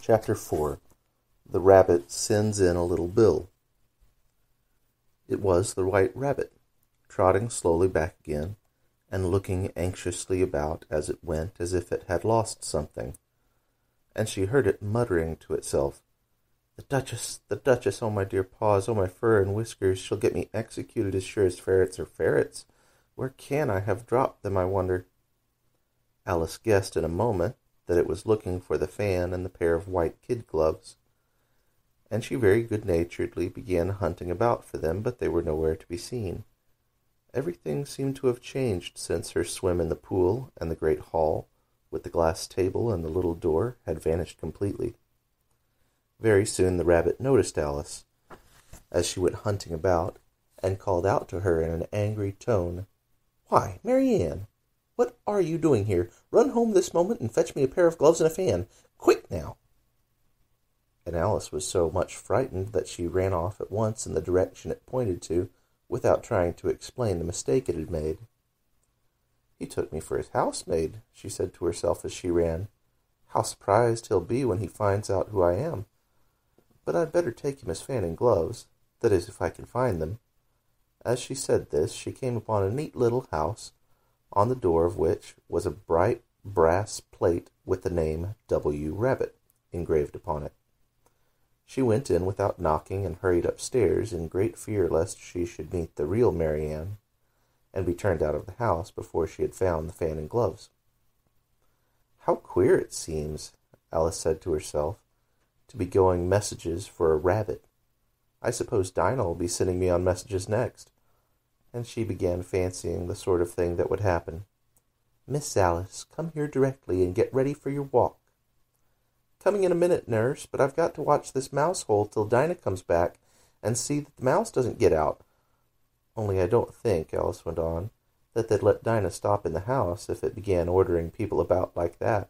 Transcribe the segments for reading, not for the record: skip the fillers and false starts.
Chapter 4. The Rabbit Sends in a Little Bill. It was the White Rabbit, trotting slowly back again, and looking anxiously about as it went, as if it had lost something. And she heard it muttering to itself, the Duchess, oh my dear paws, oh my fur and whiskers, she'll get me executed as sure as ferrets are ferrets. Where can I have dropped them, I wonder?" Alice guessed in a moment that it was looking for the fan and the pair of white kid gloves, and she very good-naturedly began hunting about for them, but they were nowhere to be seen. Everything seemed to have changed since her swim in the pool, and the great hall, with the glass table and the little door, had vanished completely. Very soon the rabbit noticed Alice, as she went hunting about, and called out to her in an angry tone, "Why, Mary Ann, what are you doing here? Run home this moment and fetch me a pair of gloves and a fan. Quick now!" And Alice was so much frightened that she ran off at once in the direction it pointed to, without trying to explain the mistake it had made. "He took me for his housemaid," she said to herself as she ran. "How surprised he'll be when he finds out who I am. But I'd better take him his fan and gloves, that is, if I can find them." As she said this, she came upon a neat little house, on the door of which was a bright brass plate with the name W. Rabbit engraved upon it. She went in without knocking and hurried upstairs, in great fear lest she should meet the real Mary Ann, and be turned out of the house before she had found the fan and gloves. "How queer it seems," Alice said to herself, "to be going messages for a rabbit. I suppose Dinah will be sending me on messages next." And she began fancying the sort of thing that would happen. "Miss Alice, come here directly and get ready for your walk." "Coming in a minute, nurse, but I've got to watch this mouse hole till Dinah comes back and see that the mouse doesn't get out. Only I don't think," Alice went on, "that they'd let Dinah stop in the house if it began ordering people about like that."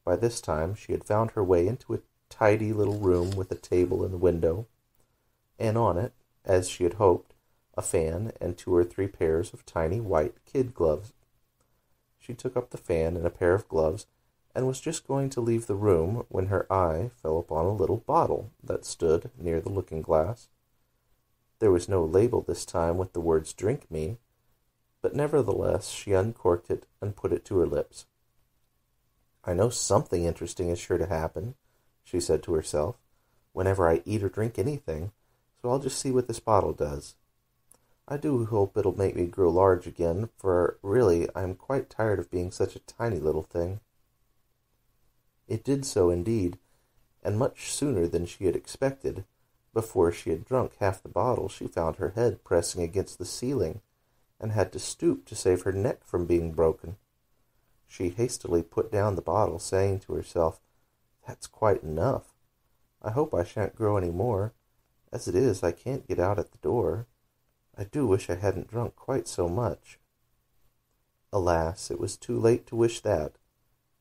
By this time she had found her way into a tidy little room with a table in the window, and on it, as she had hoped, a fan and 2 or 3 pairs of tiny white kid gloves. She took up the fan and a pair of gloves, and was just going to leave the room when her eye fell upon a little bottle that stood near the looking-glass. There was no label this time with the words "Drink me," but nevertheless she uncorked it and put it to her lips. "I know something interesting is sure to happen," she said to herself, "whenever I eat or drink anything, so I'll just see what this bottle does. I do hope it'll make me grow large again, for really I am quite tired of being such a tiny little thing." It did so indeed, and much sooner than she had expected. Before she had drunk half the bottle, she found her head pressing against the ceiling, and had to stoop to save her neck from being broken. She hastily put down the bottle, saying to herself, "That's quite enough. I hope I shan't grow any more. As it is, I can't get out at the door. I do wish I hadn't drunk quite so much." Alas, it was too late to wish that.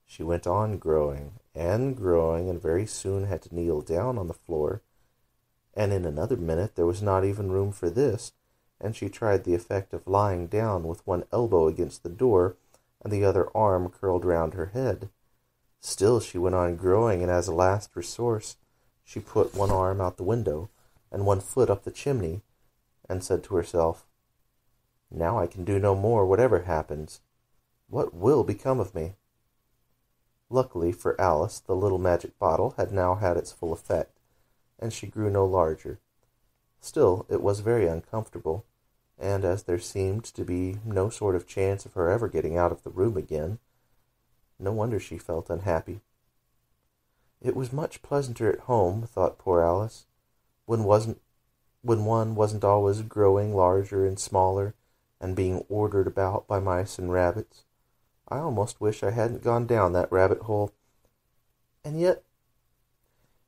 She went on growing, and very soon had to kneel down on the floor, and in another minute there was not even room for this, and she tried the effect of lying down with one elbow against the door and the other arm curled round her head. Still she went on growing, and as a last resource she put one arm out the window and one foot up the chimney, and said to herself, "Now I can do no more, whatever happens. What will become of me?" Luckily for Alice, the little magic bottle had now had its full effect, and she grew no larger. Still, it was very uncomfortable, and as there seemed to be no sort of chance of her ever getting out of the room again, no wonder she felt unhappy. It was much pleasanter at home, thought poor Alice, when one wasn't always growing larger and smaller, and being ordered about by mice and rabbits. I almost wish I hadn't gone down that rabbit hole. And yet,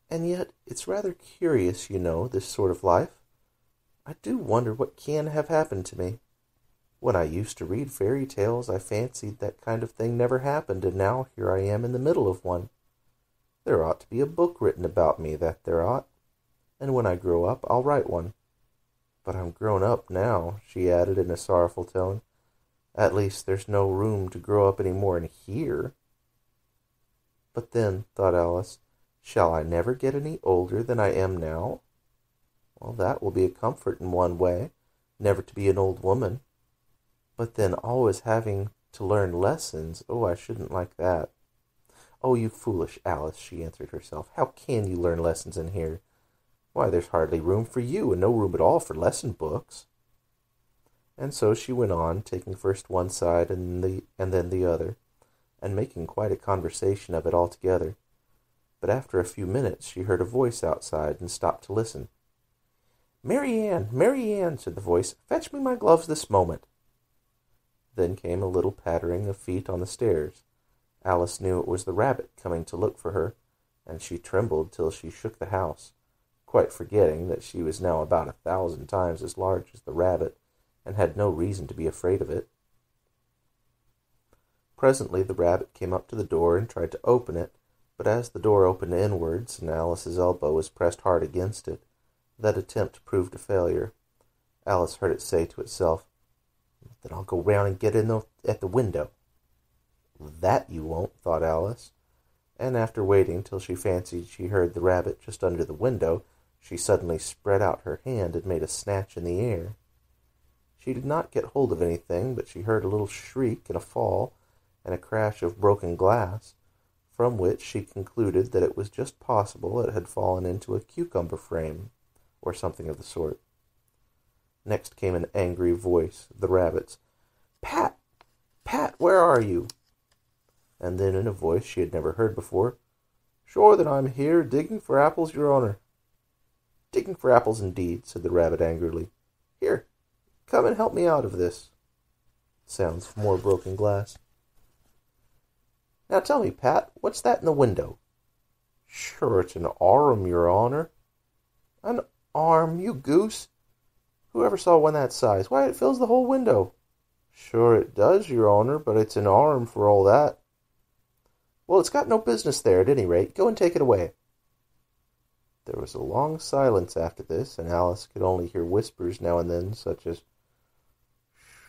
it's rather curious, you know, this sort of life. I do wonder what can have happened to me. When I used to read fairy tales, I fancied that kind of thing never happened, and now here I am in the middle of one. There ought to be a book written about me, that there ought. And when I grow up, I'll write one. But I'm grown up now," she added in a sorrowful tone. "At least there's no room to grow up any more in here." But then, thought Alice, shall I never get any older than I am now? Well, that will be a comfort in one way, never to be an old woman. But then always having to learn lessons, oh, I shouldn't like that. Oh, you foolish Alice, she answered herself. How can you learn lessons in here? Why, there's hardly room for you, and no room at all for lesson books. And so she went on, taking first one side and then the other, and making quite a conversation of it altogether. But after a few minutes she heard a voice outside and stopped to listen. Mary Ann, said the voice, fetch me my gloves this moment. Then came a little pattering of feet on the stairs. Alice knew it was the rabbit coming to look for her, and she trembled till she shook the house, quite forgetting that she was now about 1,000 times as large as the rabbit, and had no reason to be afraid of it. Presently the rabbit came up to the door and tried to open it, but as the door opened inwards and Alice's elbow was pressed hard against it, that attempt proved a failure. Alice heard it say to itself, Then I'll go round and get in at the window. That you won't, thought Alice, and after waiting till she fancied she heard the rabbit just under the window, she suddenly spread out her hand and made a snatch in the air. She did not get hold of anything, but she heard a little shriek and a fall, and a crash of broken glass, from which she concluded that it was just possible it had fallen into a cucumber frame, or something of the sort. Next came an angry voice, the rabbit's. Pat! Pat, where are you? And then in a voice she had never heard before, Sure that I'm here, digging for apples, your honour. Digging for apples indeed, said the rabbit angrily. Here, come and help me out of this. Sounds of more broken glass. Now tell me, Pat, what's that in the window? Sure, it's an arm, your honour. An arm, you goose? Who ever saw one that size? Why, it fills the whole window. Sure it does, your honour, but it's an arm for all that. Well, it's got no business there, at any rate. Go and take it away. There was a long silence after this, and Alice could only hear whispers now and then, such as,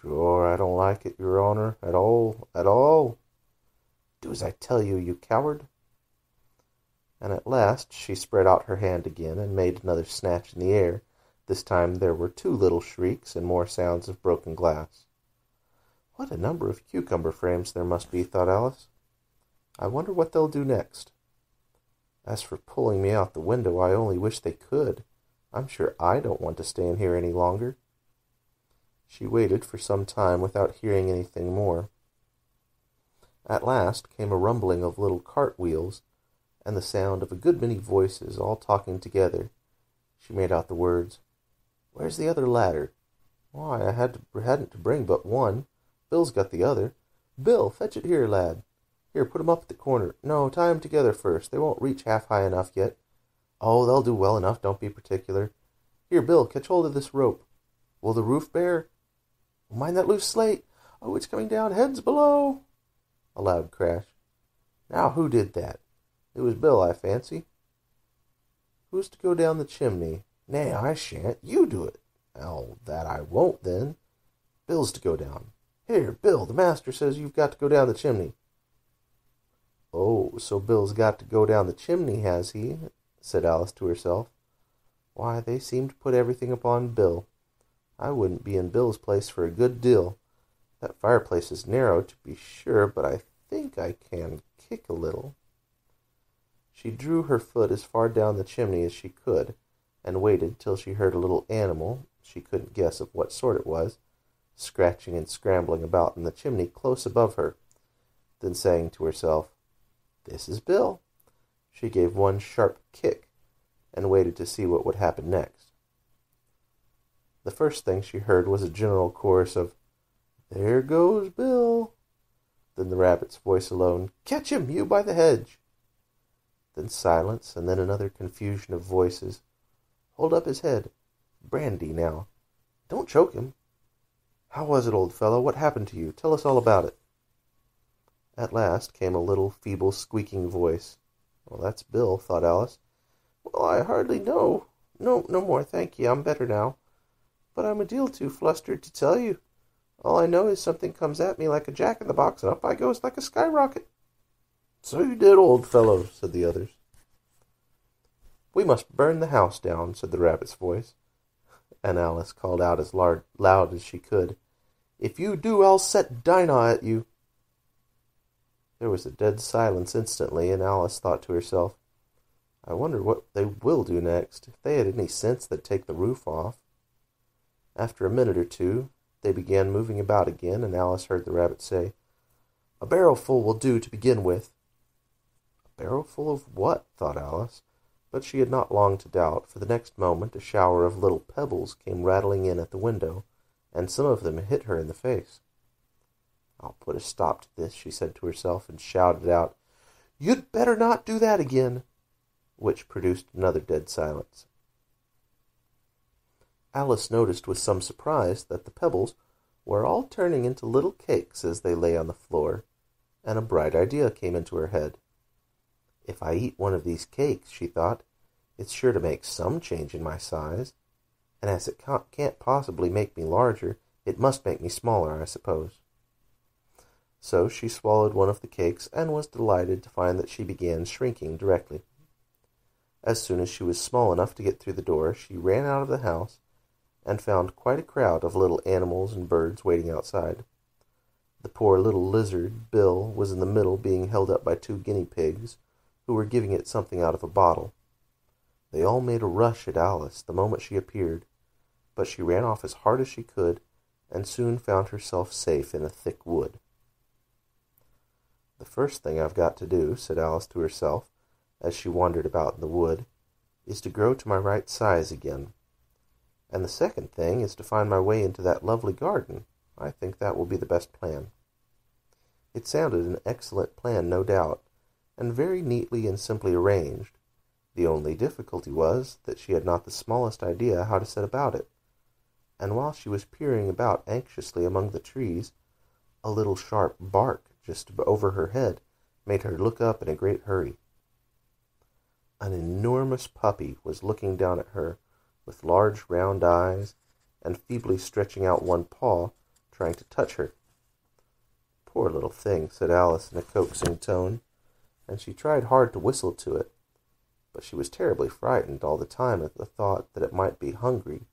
Sure, I don't like it, your honour, at all, at all. Do as I tell you, you coward. And at last she spread out her hand again and made another snatch in the air. This time there were 2 little shrieks and more sounds of broken glass. What a number of cucumber frames there must be, thought Alice. I wonder what they'll do next. As for pulling me out the window, I only wish they could. I'm sure I don't want to stay in here any longer. She waited for some time without hearing anything more. At last came a rumbling of little cart wheels, and the sound of a good many voices all talking together. She made out the words, Where's the other ladder? Why, I hadn't to bring but one. Bill's got the other. Bill, fetch it here, lad. Here, put 'em up at the corner. No, tie 'em together first. They won't reach half high enough yet. Oh, they'll do well enough, don't be particular. Here, Bill, catch hold of this rope. Will the roof bear? Mind that loose slate. Oh, it's coming down. Heads below. A loud crash. Now, who did that? It was Bill, I fancy. Who's to go down the chimney? Nay, I shan't. You do it. Oh, that I won't, then. Bill's to go down. Here, Bill, the master says you've got to go down the chimney. Oh, so Bill's got to go down the chimney, has he? Said Alice to herself. Why, they seem to put everything upon Bill. I wouldn't be in Bill's place for a good deal. That fireplace is narrow, to be sure, but I think I can kick a little. She drew her foot as far down the chimney as she could, and waited till she heard a little animal, she couldn't guess of what sort it was, scratching and scrambling about in the chimney close above her. Then saying to herself, This is Bill, she gave one sharp kick, and waited to see what would happen next. The first thing she heard was a general chorus of, There goes Bill. Then the rabbit's voice alone, Catch him, you by the hedge. Then silence, and then another confusion of voices. Hold up his head. Brandy, now. Don't choke him. How was it, old fellow? What happened to you? Tell us all about it. At last came a little, feeble, squeaking voice. Well, that's Bill, thought Alice. Well, I hardly know. No more, thank ye. I'm better now. But I'm a deal too flustered to tell you. All I know is something comes at me like a jack-in-the-box, and up I goes like a skyrocket. "So you did, old fellow," said the others. "We must burn the house down," said the rabbit's voice, and Alice called out as loud as she could, "If you do, I'll set Dinah at you." There was a dead silence instantly, and Alice thought to herself, "I wonder what they will do next. If they had any sense, they'd take the roof off." After a minute or two, they began moving about again, and Alice heard the rabbit say, "A barrowful will do to begin with." "A barrowful of what?" thought Alice, but she had not long to doubt, for the next moment a shower of little pebbles came rattling in at the window, and some of them hit her in the face. "I'll put a stop to this," she said to herself, and shouted out, "You'd better not do that again," which produced another dead silence. Alice noticed with some surprise that the pebbles were all turning into little cakes as they lay on the floor, and a bright idea came into her head. "If I eat one of these cakes," she thought, "it's sure to make some change in my size, and as it can't possibly make me larger, it must make me smaller, I suppose." So she swallowed one of the cakes, and was delighted to find that she began shrinking directly. As soon as she was small enough to get through the door, she ran out of the house, and found quite a crowd of little animals and birds waiting outside. The poor little lizard, Bill, was in the middle, being held up by 2 guinea pigs, who were giving it something out of a bottle. They all made a rush at Alice the moment she appeared, but she ran off as hard as she could, and soon found herself safe in a thick wood. "The first thing I've got to do," said Alice to herself, as she wandered about in the wood, "is to grow to my right size again. And the second thing is to find my way into that lovely garden. I think that will be the best plan." It sounded an excellent plan, no doubt, and very neatly and simply arranged. The only difficulty was that she had not the smallest idea how to set about it, and while she was peering about anxiously among the trees, a little sharp bark just over her head made her look up in a great hurry. An enormous puppy was looking down at her, with large round eyes, and feebly stretching out one paw, trying to touch her. "Poor little thing," said Alice in a coaxing tone, and she tried hard to whistle to it, but she was terribly frightened all the time at the thought that it might be hungry,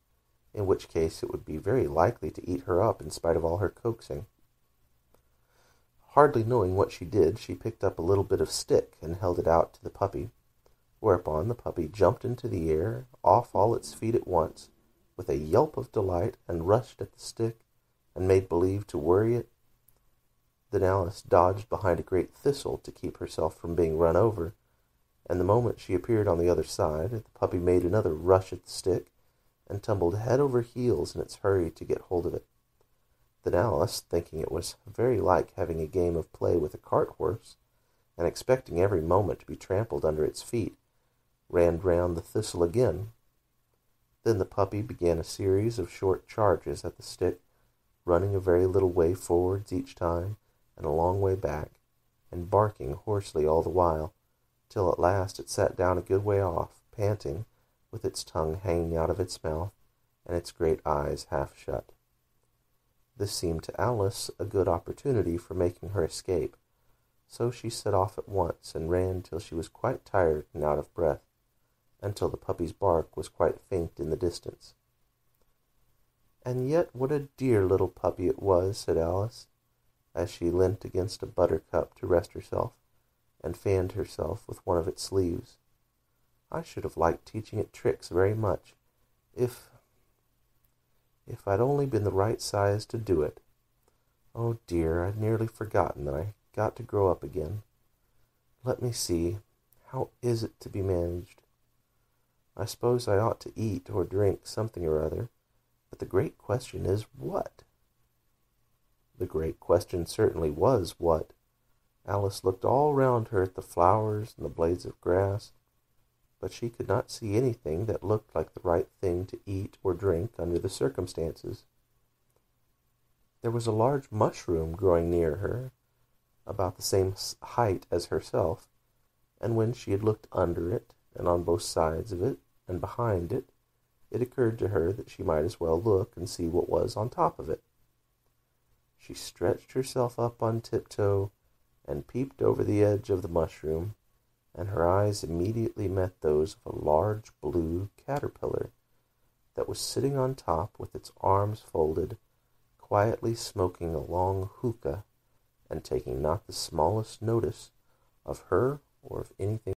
in which case it would be very likely to eat her up in spite of all her coaxing. Hardly knowing what she did, she picked up a little bit of stick and held it out to the puppy, whereupon the puppy jumped into the air, off all its feet at once, with a yelp of delight, and rushed at the stick, and made believe to worry it. Then Alice dodged behind a great thistle to keep herself from being run over, and the moment she appeared on the other side, the puppy made another rush at the stick, and tumbled head over heels in its hurry to get hold of it. Then Alice, thinking it was very like having a game of play with a cart horse, and expecting every moment to be trampled under its feet, ran round the thistle again. Then the puppy began a series of short charges at the stick, running a very little way forwards each time, and a long way back, and barking hoarsely all the while, till at last it sat down a good way off, panting, with its tongue hanging out of its mouth, and its great eyes half shut. This seemed to Alice a good opportunity for making her escape, so she set off at once, and ran till she was quite tired and out of breath, until the puppy's bark was quite faint in the distance. "And yet what a dear little puppy it was," said Alice, as she leant against a buttercup to rest herself, and fanned herself with one of its sleeves. "I should have liked teaching it tricks very much, if I'd only been the right size to do it. Oh dear, I'd nearly forgotten that I got to grow up again. Let me see, how is it to be managed? I suppose I ought to eat or drink something or other, but the great question is what?" The great question certainly was what. Alice looked all round her at the flowers and the blades of grass, but she could not see anything that looked like the right thing to eat or drink under the circumstances. There was a large mushroom growing near her, about the same height as herself, and when she had looked under it, and on both sides of it, and behind it, it occurred to her that she might as well look and see what was on top of it. She stretched herself up on tiptoe, and peeped over the edge of the mushroom, and her eyes immediately met those of a large blue caterpillar that was sitting on top with its arms folded, quietly smoking a long hookah and taking not the smallest notice of her or of anything